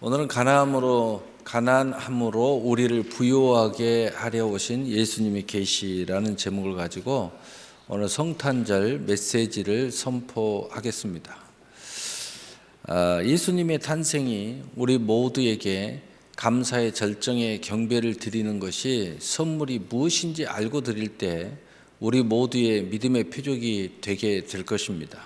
오늘은 가난함으로 우리를 부유하게 하려 오신 예수님의 계시라는 제목을 가지고 오늘 성탄절 메시지를 선포하겠습니다. 예수님의 탄생이 우리 모두에게 감사의 절정의 경배를 드리는 것이 선물이 무엇인지 알고 드릴 때 우리 모두의 믿음의 표적이 되게 될 것입니다.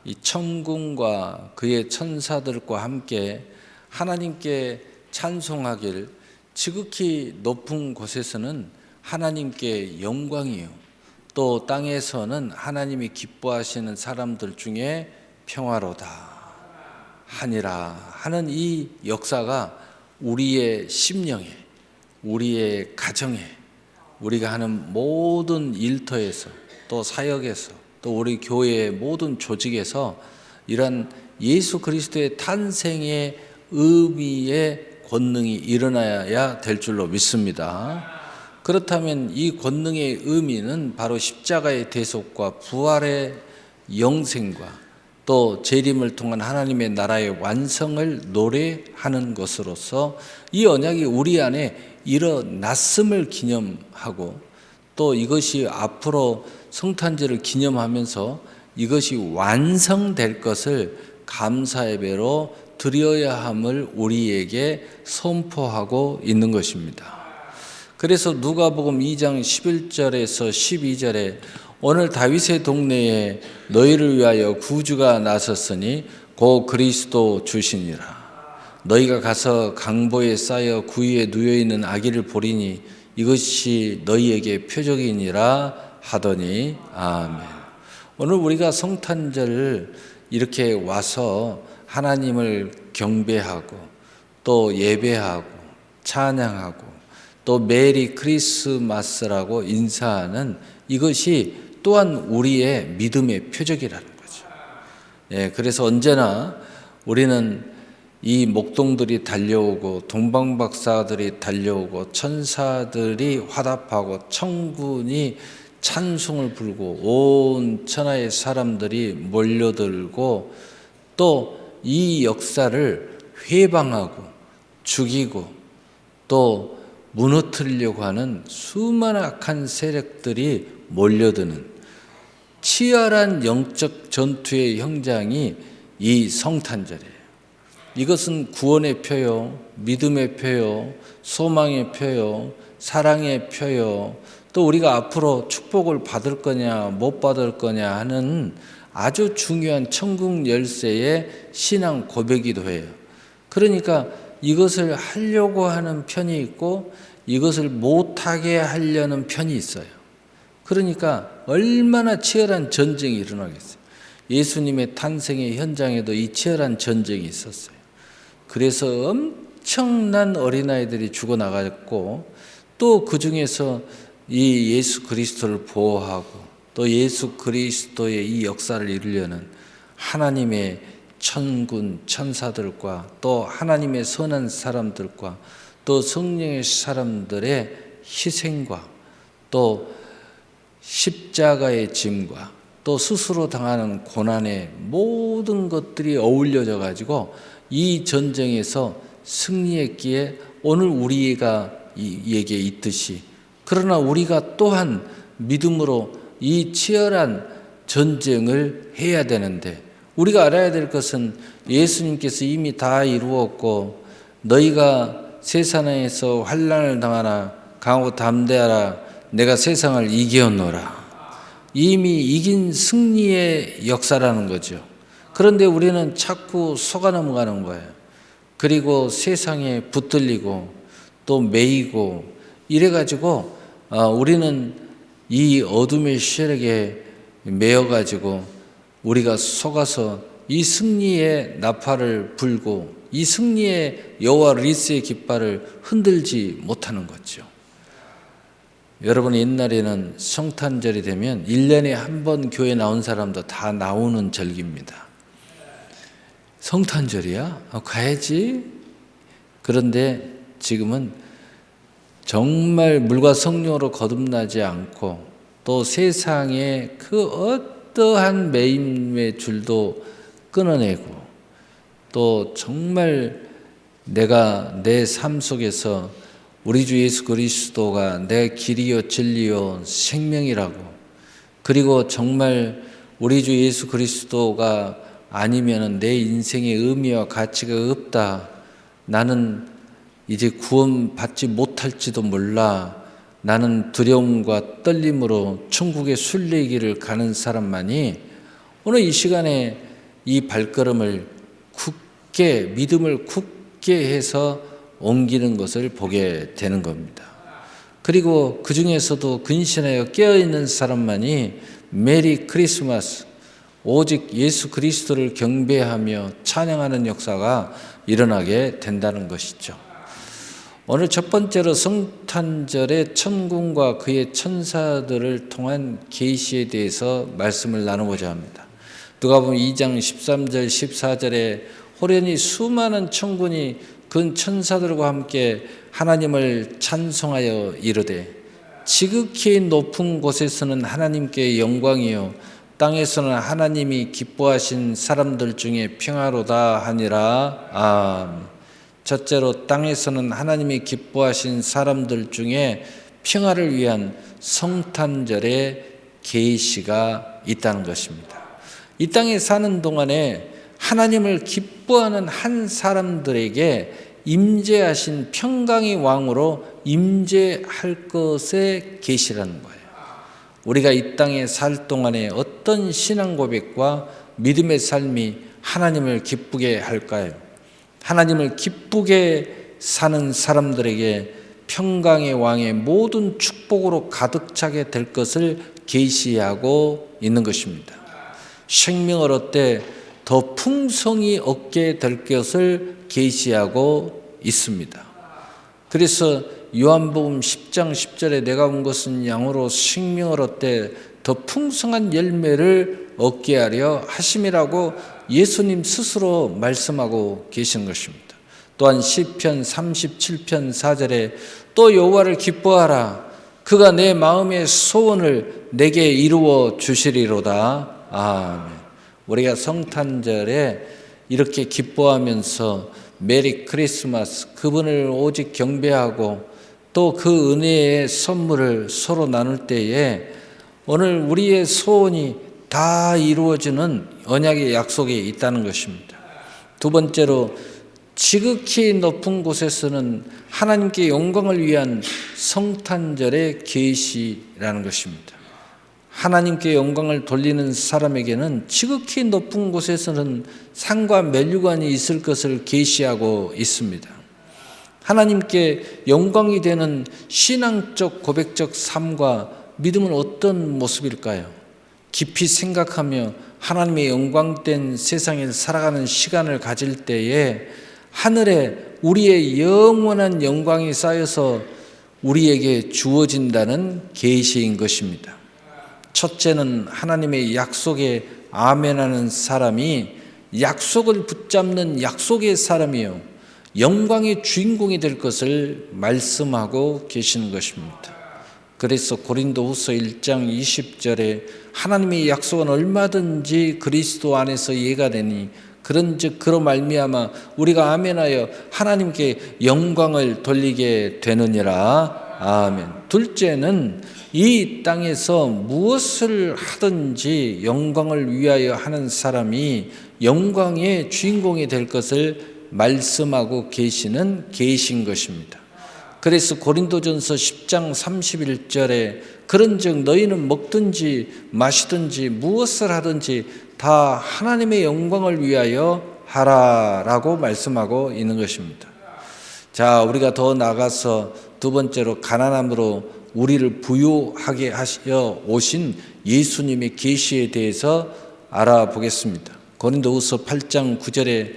이 천군과 그의 천사들과 함께 하나님께 찬송하길, 지극히 높은 곳에서는 하나님께 영광이요, 또 땅에서는 하나님이 기뻐하시는 사람들 중에 평화로다 하니라 하는 이 역사가 우리의 심령에, 우리의 가정에, 우리가 하는 모든 일터에서, 또 사역에서, 또 우리 교회의 모든 조직에서 이런 예수 그리스도의 탄생의 의미의 권능이 일어나야 될 줄로 믿습니다. 그렇다면 이 권능의 의미는 바로 십자가의 대속과 부활의 영생과 또 재림을 통한 하나님의 나라의 완성을 노래하는 것으로서 이 언약이 우리 안에 일어났음을 기념하고, 또 이것이 앞으로 성탄절을 기념하면서 이것이 완성될 것을 감사 예배로 드려야 함을 우리에게 선포하고 있는 것입니다. 그래서 누가복음 2장 11절에서 12절에 오늘 다윗의 동네에 너희를 위하여 구주가 나섰으니 곧 그리스도 주시니라. 너희가 가서 강보에 쌓여 구유에 누워있는 아기를 보리니 이것이 너희에게 표적이니라 하더니 아멘. 오늘 우리가 성탄절을 이렇게 와서 하나님을 경배하고 또 예배하고 찬양하고 또 메리 크리스마스라고 인사하는 이것이 또한 우리의 믿음의 표적이라는 거죠. 그래서 언제나 우리는 이 목동들이 달려오고 동방박사들이 달려오고 천사들이 화답하고 천군이 찬송을 부르고 온 천하의 사람들이 몰려들고 또 이 역사를 회방하고 죽이고 또 무너뜨리려고 하는 수많은 악한 세력들이 몰려드는 치열한 영적 전투의 현장이 이 성탄절이에요. 이것은 구원의 표요, 믿음의 표요, 소망의 표요, 사랑의 표요, 또 우리가 앞으로 축복을 받을 거냐 못 받을 거냐 하는 아주 중요한 천국 열쇠의 신앙 고백이기도 해요. 그러니까 이것을 하려고 하는 편이 있고 이것을 못하게 하려는 편이 있어요. 그러니까 얼마나 치열한 전쟁이 일어나겠어요. 예수님의 탄생의 현장에도 이 치열한 전쟁이 있었어요. 그래서 엄청난 어린아이들이 죽어나갔고 또 그 중에서 이 예수 그리스도를 보호하고 또 예수 그리스도의 이 역사를 이루려는 하나님의 천군 천사들과 또 하나님의 선한 사람들과 또 성령의 사람들의 희생과 또 십자가의 짐과 또 스스로 당하는 고난의 모든 것들이 어울려져 가지고 이 전쟁에서 승리했기에 오늘 우리가 이에게 있듯이, 그러나 우리가 또한 믿음으로 이 치열한 전쟁을 해야 되는데, 우리가 알아야 될 것은 예수님께서 이미 다 이루었고 너희가 세상에서 환난을 당하나 강하고 담대하라, 내가 세상을 이겼노라. 이미 이긴 승리의 역사라는 거죠. 그런데 우리는 자꾸 속아 넘어가는 거예요. 그리고 세상에 붙들리고 또 매이고 이래가지고 우리는 이 어둠의 세력에 매여가지고 우리가 속아서 이 승리의 나팔을 불고 이 승리의 여호와 리스의 깃발을 흔들지 못하는 거죠. 여러분, 옛날에는 성탄절이 되면 1년에 한 번 교회 나온 사람도 다 나오는 절기입니다. 성탄절이야? 가야지. 그런데 지금은 정말 물과 성령으로 거듭나지 않고 또 세상의 그 어떠한 매임의 줄도 끊어내고 또 정말 내가 내 삶 속에서 우리 주 예수 그리스도가 내 길이요 진리요 생명이라고, 그리고 정말 우리 주 예수 그리스도가 아니면 내 인생의 의미와 가치가 없다, 나는 이제 구원받지 못할지도 몰라, 나는 두려움과 떨림으로 천국의 순례길을 가는 사람만이 오늘 이 시간에 이 발걸음을 굳게, 믿음을 굳게 해서 옮기는 것을 보게 되는 겁니다. 그리고 그 중에서도 근신하여 깨어있는 사람만이 메리 크리스마스, 오직 예수 그리스도를 경배하며 찬양하는 역사가 일어나게 된다는 것이죠. 오늘 첫 번째로 성탄절의 천군과 그의 천사들을 통한 계시에 대해서 말씀을 나누고자 합니다. 누가복음 2장 13절 14절에 호련히 수많은 천군이 그 천사들과 함께 하나님을 찬송하여 이르되 지극히 높은 곳에서는 하나님께 영광이요 땅에서는 하나님이 기뻐하신 사람들 중에 평화로다 하니라. 아멘. 첫째로 땅에서는 하나님이 기뻐하신 사람들 중에 평화를 위한 성탄절의 계시가 있다는 것입니다. 이 땅에 사는 동안에 하나님을 기뻐하는 한 사람들에게 임재하신 평강의 왕으로 임재할 것의 계시라는 거예요. 우리가 이 땅에 살 동안에 어떤 신앙 고백과 믿음의 삶이 하나님을 기쁘게 할까요? 하나님을 기쁘게 사는 사람들에게 평강의 왕의 모든 축복으로 가득 차게 될 것을 계시하고 있는 것입니다. 생명을 얻되 더 풍성히 얻게 될 것을 계시하고 있습니다. 그래서 요한복음 10장 10절에 내가 온 것은 양으로 생명을 얻되 더 풍성한 열매를 얻게 하려 하심이라고 예수님 스스로 말씀하고 계신 것입니다. 또한 시편 37편 4절에 또 여호와를 기뻐하라 그가 내 마음의 소원을 내게 이루어 주시리로다. 아멘. 우리가 성탄절에 이렇게 기뻐하면서 메리 크리스마스, 그분을 오직 경배하고 또 그 은혜의 선물을 서로 나눌 때에 오늘 우리의 소원이 다 이루어지는 언약의 약속이 있다는 것입니다. 두 번째로 지극히 높은 곳에서는 하나님께 영광을 위한 성탄절의 계시라는 것입니다. 하나님께 영광을 돌리는 사람에게는 지극히 높은 곳에서는 상과 면류관이 있을 것을 계시하고 있습니다. 하나님께 영광이 되는 신앙적 고백적 삶과 믿음은 어떤 모습일까요? 깊이 생각하며 하나님의 영광된 세상에 살아가는 시간을 가질 때에 하늘에 우리의 영원한 영광이 쌓여서 우리에게 주어진다는 계시인 것입니다. 첫째는 하나님의 약속에 아멘하는 사람이 약속을 붙잡는 약속의 사람이요 영광의 주인공이 될 것을 말씀하고 계시는 것입니다. 그래서 고린도후서 1장 20절에 하나님의 약속은 얼마든지 그리스도 안에서 이해가 되니 그런즉 그로 말미암아 우리가 아멘하여 하나님께 영광을 돌리게 되느니라. 아멘. 둘째는 이 땅에서 무엇을 하든지 영광을 위하여 하는 사람이 영광의 주인공이 될 것을 말씀하고 계시는 계신 것입니다. 그래서 고린도전서 10장 31절에 그런즉 너희는 먹든지 마시든지 무엇을 하든지 다 하나님의 영광을 위하여 하라라고 말씀하고 있는 것입니다. 자, 우리가 더 나가서 두 번째로 가난함으로 우리를 부유하게 하시어 오신 예수님의 계시에 대해서 알아보겠습니다. 고린도후서 8장 9절에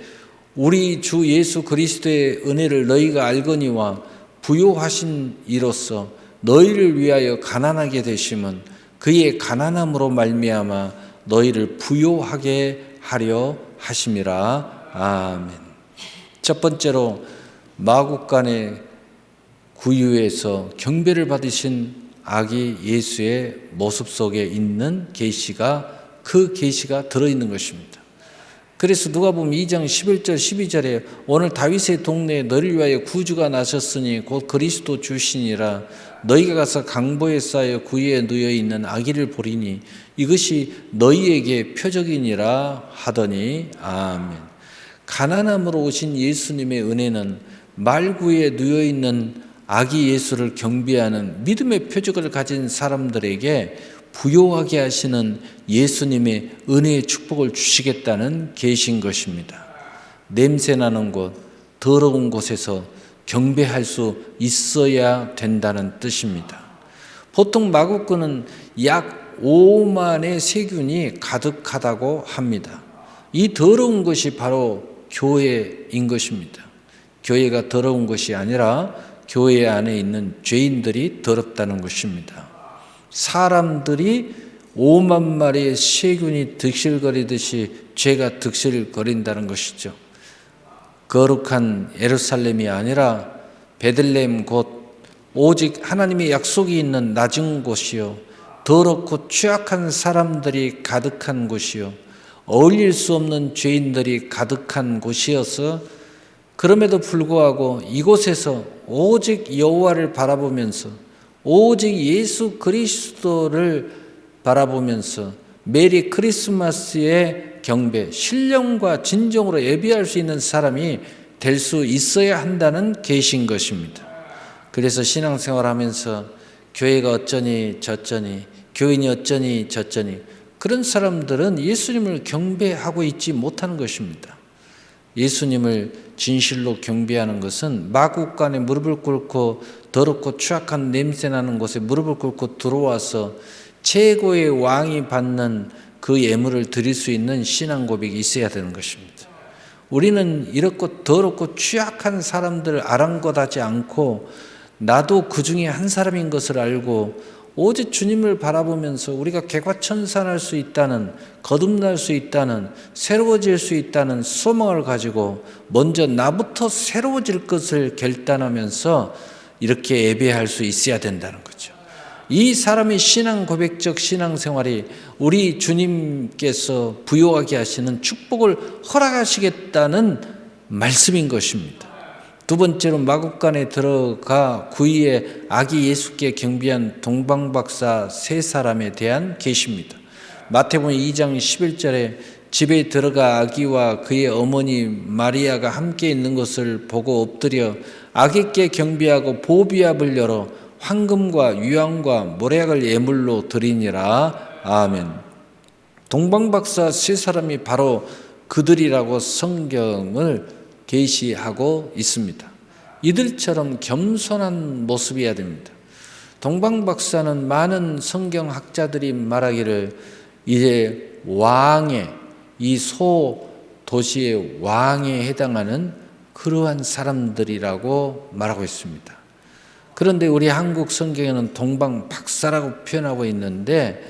우리 주 예수 그리스도의 은혜를 너희가 알거니와 부요하신 이로써 너희를 위하여 가난하게 되심은 그의 가난함으로 말미암아 너희를 부요하게 하려 하심이라. 아멘. 첫 번째로 마국간의 구유에서 경배를 받으신 아기 예수의 모습 속에 있는 계시가 그 계시가 들어있는 것입니다. 그래서 누가복음 2장 11절 12절에 오늘 다윗의 동네에 너를 위하여 구주가 나셨으니 곧 그리스도 주시니라. 너희가 가서 강보에 쌓여 구유에 누여 있는 아기를 보리니 이것이 너희에게 표적이니라 하더니 아멘. 가난함으로 오신 예수님의 은혜는 말구에 누여 있는 아기 예수를 경배하는 믿음의 표적을 가진 사람들에게 부요하게 하시는 예수님의 은혜의 축복을 주시겠다는 계신 것입니다. 냄새나는 곳, 더러운 곳에서 경배할 수 있어야 된다는 뜻입니다. 보통 마구간은 약 5만의 세균이 가득하다고 합니다. 이 더러운 것이 바로 교회인 것입니다. 교회가 더러운 것이 아니라 교회 안에 있는 죄인들이 더럽다는 것입니다. 사람들이 5만 마리의 세균이 득실거리듯이 죄가 득실거린다는 것이죠. 거룩한 예루살렘이 아니라 베들레헴 곧 오직 하나님의 약속이 있는 낮은 곳이요, 더럽고 취약한 사람들이 가득한 곳이요, 어울릴 수 없는 죄인들이 가득한 곳이어서 그럼에도 불구하고 이곳에서 오직 여호와를 바라보면서 오직 예수 그리스도를 바라보면서 메리 크리스마스의 경배, 신령과 진정으로 예배할 수 있는 사람이 될 수 있어야 한다는 계신 것입니다. 그래서 신앙생활하면서 교회가 어쩌니 저쩌니, 교인이 어쩌니 저쩌니 그런 사람들은 예수님을 경배하고 있지 못하는 것입니다. 예수님을 진실로 경배하는 것은 마구간에 무릎을 꿇고 더럽고 추악한 냄새나는 곳에 무릎을 꿇고 들어와서 최고의 왕이 받는 그 예물을 드릴 수 있는 신앙 고백이 있어야 되는 것입니다. 우리는 이렇고 더럽고 취약한 사람들을 아랑곳하지 않고 나도 그 중에 한 사람인 것을 알고 오직 주님을 바라보면서 우리가 개과천선할 수 있다는, 거듭날 수 있다는, 새로워질 수 있다는 소망을 가지고 먼저 나부터 새로워질 것을 결단하면서 이렇게 예배할 수 있어야 된다는 거죠. 이 사람의 신앙 고백적 신앙생활이 우리 주님께서 부요하게 하시는 축복을 허락하시겠다는 말씀인 것입니다. 두 번째로 마구간에 들어가 구유에 아기 예수께 경배한 동방박사 세 사람에 대한 계시입니다. 마태복음 2장 11절에 집에 들어가 아기와 그의 어머니 마리아가 함께 있는 것을 보고 엎드려 아기께 경배하고 보비압을 열어 황금과 유황과 모략을 예물로 드리니라. 아멘. 동방박사 세 사람이 바로 그들이라고 성경을 계시하고 있습니다. 이들처럼 겸손한 모습이어야 됩니다. 동방박사는 많은 성경학자들이 말하기를 이제 왕의, 이 소도시의 왕에 해당하는 그러한 사람들이라고 말하고 있습니다. 그런데 우리 한국 성경에는 동방박사라고 표현하고 있는데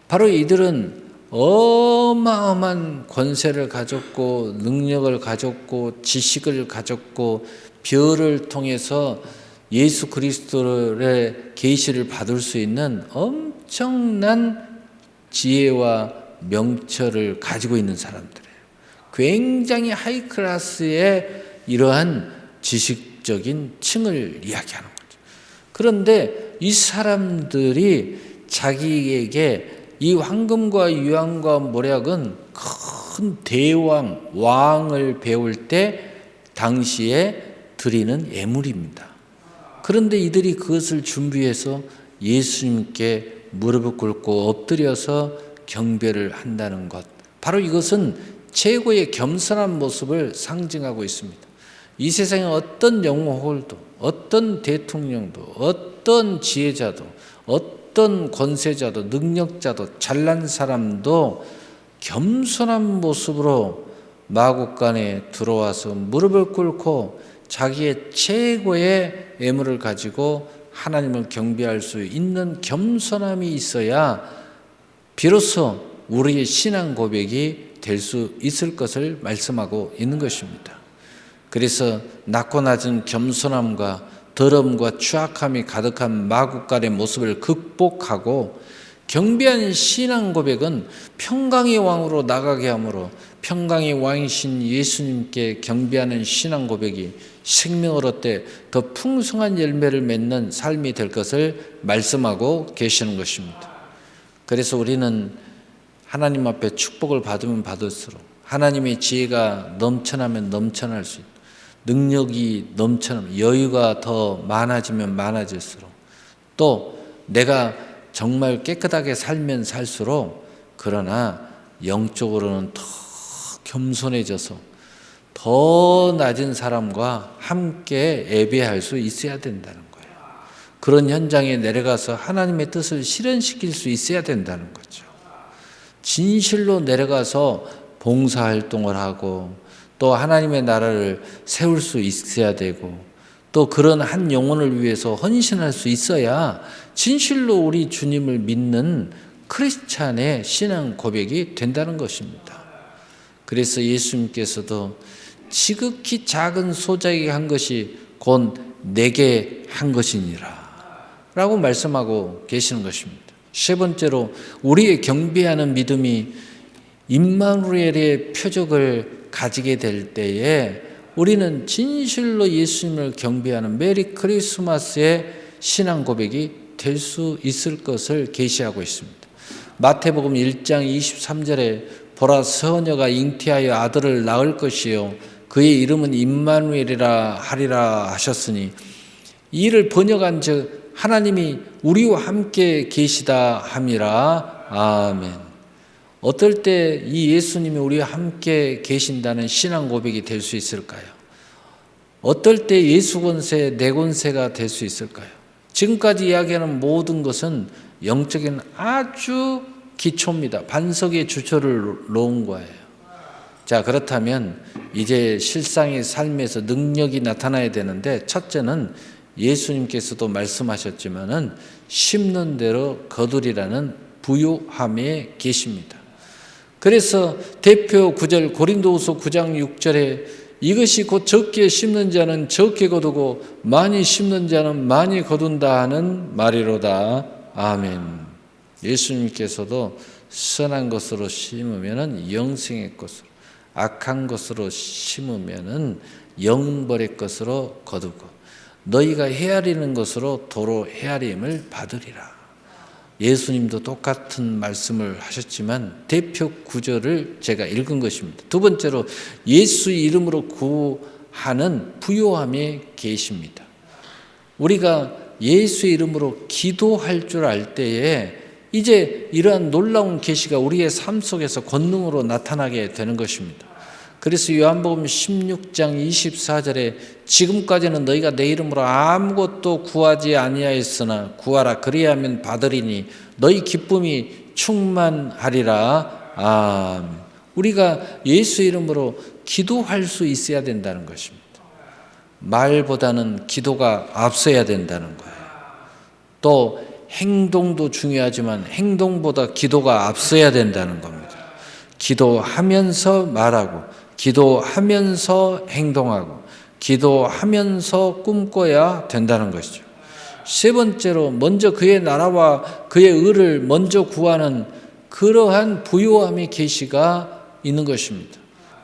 바로 이들은 어마어마한 권세를 가졌고 능력을 가졌고 지식을 가졌고 별을 통해서 예수 그리스도의 계시를 받을 수 있는 엄청난 지혜와 명철을 가지고 있는 사람들이에요. 굉장히 하이클래스의 이러한 지식적인 층을 이야기하는 거죠. 그런데 이 사람들이 자기에게 이 황금과 유황과 모략은 큰 대왕, 왕을 배울 때 당시에 드리는 예물입니다. 그런데 이들이 그것을 준비해서 예수님께 무릎을 꿇고 엎드려서 경배를 한다는 것, 바로 이것은 최고의 겸손한 모습을 상징하고 있습니다. 이 세상에 어떤 영혼도, 어떤 대통령도, 어떤 지혜자도, 어떤 권세자도, 능력자도, 잘난 사람도 겸손한 모습으로 마구간에 들어와서 무릎을 꿇고 자기의 최고의 예물을 가지고 하나님을 경배할 수 있는 겸손함이 있어야 비로소 우리의 신앙 고백이 될 수 있을 것을 말씀하고 있는 것입니다. 그래서 낮고 낮은 겸손함과 더러움과 추악함이 가득한 마구간의 모습을 극복하고 경배한 신앙 고백은 평강의 왕으로 나가게 하므로 평강의 왕이신 예수님께 경배하는 신앙 고백이 생명을 얻되 더 풍성한 열매를 맺는 삶이 될 것을 말씀하고 계시는 것입니다. 그래서 우리는 하나님 앞에 축복을 받으면 받을수록 하나님의 지혜가 넘쳐나면 넘쳐날 수 있고 능력이 넘쳐나면 여유가 더 많아지면 많아질수록 또 내가 정말 깨끗하게 살면 살수록 그러나 영적으로는 더 겸손해져서 더 낮은 사람과 함께 예배할 수 있어야 된다는 거예요. 그런 현장에 내려가서 하나님의 뜻을 실현시킬 수 있어야 된다는 거죠. 진실로 내려가서 봉사활동을 하고 또 하나님의 나라를 세울 수 있어야 되고 또 그런 한 영혼을 위해서 헌신할 수 있어야 진실로 우리 주님을 믿는 크리스찬의 신앙 고백이 된다는 것입니다. 그래서 예수님께서도 지극히 작은 소자에게 한 것이 곧 내게 한 것이니라 라고 말씀하고 계시는 것입니다. 세 번째로 우리의 경배하는 믿음이 임마누엘의 표적을 가지게 될 때에 우리는 진실로 예수님을 경배하는 메리 크리스마스의 신앙 고백이 될 수 있을 것을 계시하고 있습니다. 마태복음 1장 23절에 보라 처녀가 잉태하여 아들을 낳을 것이요 그의 이름은 임마누엘이라 하리라 하셨으니 이를 번역한 즉 하나님이 우리와 함께 계시다 함이라. 아멘. 어떨 때 이 예수님이 우리와 함께 계신다는 신앙 고백이 될 수 있을까요? 어떨 때 예수 권세, 내 권세가 될 수 있을까요? 지금까지 이야기하는 모든 것은 영적인 아주 기초입니다. 반석의 주초를 놓은 거예요. 자, 그렇다면 이제 실상의 삶에서 능력이 나타나야 되는데 첫째는 예수님께서도 말씀하셨지만은 심는 대로 거두리라는 부요함에 계십니다. 그래서 대표 9절 고린도후서 9장 6절에 이것이 곧 적게 심는 자는 적게 거두고 많이 심는 자는 많이 거둔다 하는 말이로다. 아멘. 예수님께서도 선한 것으로 심으면 영생의 것으로 악한 것으로 심으면 영벌의 것으로 거두고 너희가 헤아리는 것으로 도로 헤아림을 받으리라. 예수님도 똑같은 말씀을 하셨지만 대표 구절을 제가 읽은 것입니다. 두 번째로 예수 이름으로 구하는 부요함에 계십니다. 우리가 예수 이름으로 기도할 줄 알 때에 이제 이러한 놀라운 계시가 우리의 삶 속에서 권능으로 나타나게 되는 것입니다. 그래서 요한복음 16장 24절에 지금까지는 너희가 내 이름으로 아무것도 구하지 아니하였으나 구하라 그리하면 받으리니 너희 기쁨이 충만하리라. 아멘. 우리가 예수 이름으로 기도할 수 있어야 된다는 것입니다. 말보다는 기도가 앞서야 된다는 거예요. 또 행동도 중요하지만 행동보다 기도가 앞서야 된다는 겁니다. 기도하면서 말하고 기도하면서 행동하고 기도하면서 꿈꿔야 된다는 것이죠. 세 번째로 먼저 그의 나라와 그의 의를 먼저 구하는 그러한 부요함의 계시가 있는 것입니다.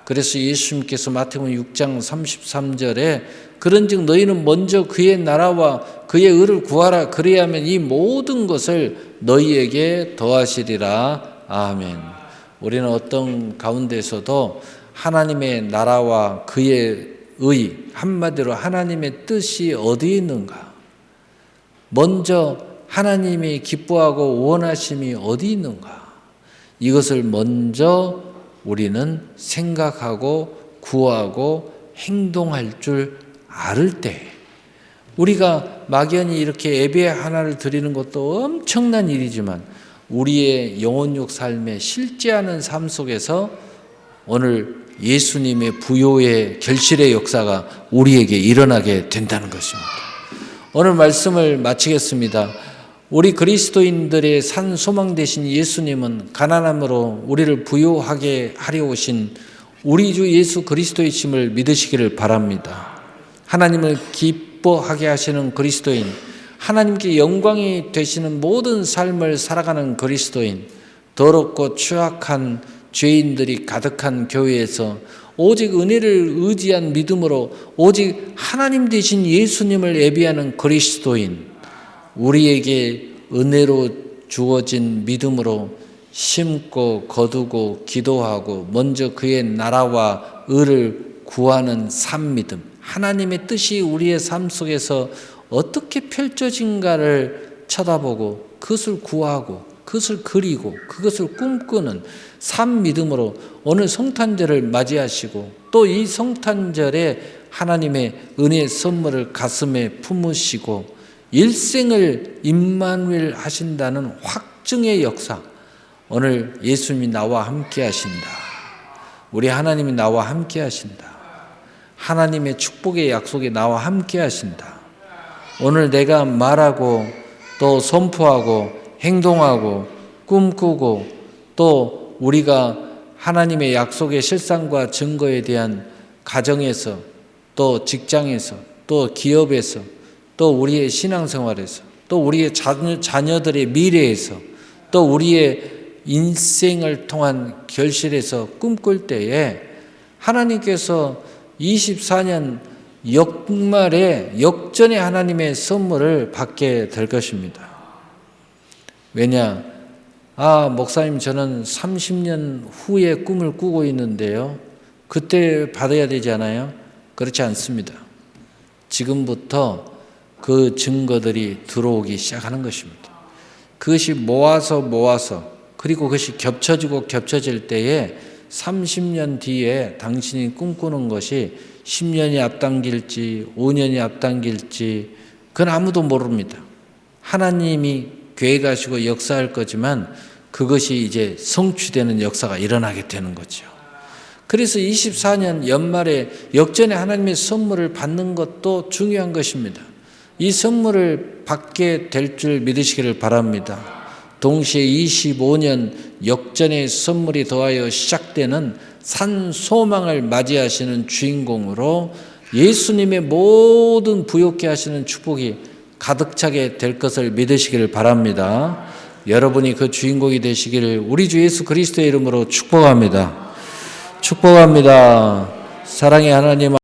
그래서 예수님께서 마태복음 6장 33절에 그런즉 너희는 먼저 그의 나라와 그의 의를 구하라 그리하면 이 모든 것을 너희에게 더하시리라. 아멘. 우리는 어떤 가운데서도 하나님의 나라와 그의 의, 한마디로 하나님의 뜻이 어디에 있는가? 먼저 하나님이 기뻐하고 원하심이 어디 있는가? 이것을 먼저 우리는 생각하고 구하고 행동할 줄 알을 때 우리가 막연히 이렇게 예배 하나를 드리는 것도 엄청난 일이지만 우리의 영혼육 삶에 실제하는 삶 속에서 오늘 예수님의 부요의 결실의 역사가 우리에게 일어나게 된다는 것입니다. 오늘 말씀을 마치겠습니다. 우리 그리스도인들의 산 소망 되신 예수님은 가난함으로 우리를 부요하게 하려 오신 우리 주 예수 그리스도의 심을 믿으시기를 바랍니다. 하나님을 기뻐하게 하시는 그리스도인, 하나님께 영광이 되시는 모든 삶을 살아가는 그리스도인, 더럽고 추악한 죄인들이 가득한 교회에서 오직 은혜를 의지한 믿음으로 오직 하나님 되신 예수님을 예비하는 그리스도인, 우리에게 은혜로 주어진 믿음으로 심고 거두고 기도하고 먼저 그의 나라와 의를 구하는 삶 믿음, 하나님의 뜻이 우리의 삶 속에서 어떻게 펼쳐진가를 쳐다보고 그것을 구하고 그것을 그리고 그것을 꿈꾸는 삶 믿음으로 오늘 성탄절을 맞이하시고 또 이 성탄절에 하나님의 은혜의 선물을 가슴에 품으시고 일생을 임마누엘 하신다는 확증의 역사, 오늘 예수님이 나와 함께 하신다. 우리 하나님이 나와 함께 하신다. 하나님의 축복의 약속이 나와 함께 하신다. 오늘 내가 말하고 또 선포하고 행동하고 꿈꾸고 또 우리가 하나님의 약속의 실상과 증거에 대한 가정에서 또 직장에서 또 기업에서 또 우리의 신앙생활에서 또 우리의 자녀들의 미래에서 또 우리의 인생을 통한 결실에서 꿈꿀 때에 하나님께서 24년 역말에 역전의 하나님의 선물을 받게 될 것입니다. 왜냐? 목사님 저는 30년 후에 꿈을 꾸고 있는데요. 그때 받아야 되지 않아요? 그렇지 않습니다. 지금부터 그 증거들이 들어오기 시작하는 것입니다. 그것이 모아서 그리고 그것이 겹쳐질 때에 30년 뒤에 당신이 꿈꾸는 것이 10년이 앞당길지 5년이 앞당길지 그건 아무도 모릅니다. 하나님이 계획하시고 역사할 거지만 그것이 이제 성취되는 역사가 일어나게 되는 거죠. 그래서 24년 연말에 역전의 하나님의 선물을 받는 것도 중요한 것입니다. 이 선물을 받게 될 줄 믿으시기를 바랍니다. 동시에 25년 역전의 선물이 더하여 시작되는 산 소망을 맞이하시는 주인공으로 예수님의 모든 부욕케 하시는 축복이 가득 차게 될 것을 믿으시기를 바랍니다. 여러분이 그 주인공이 되시기를 우리 주 예수 그리스도의 이름으로 축복합니다. 축복합니다. 사랑의 하나님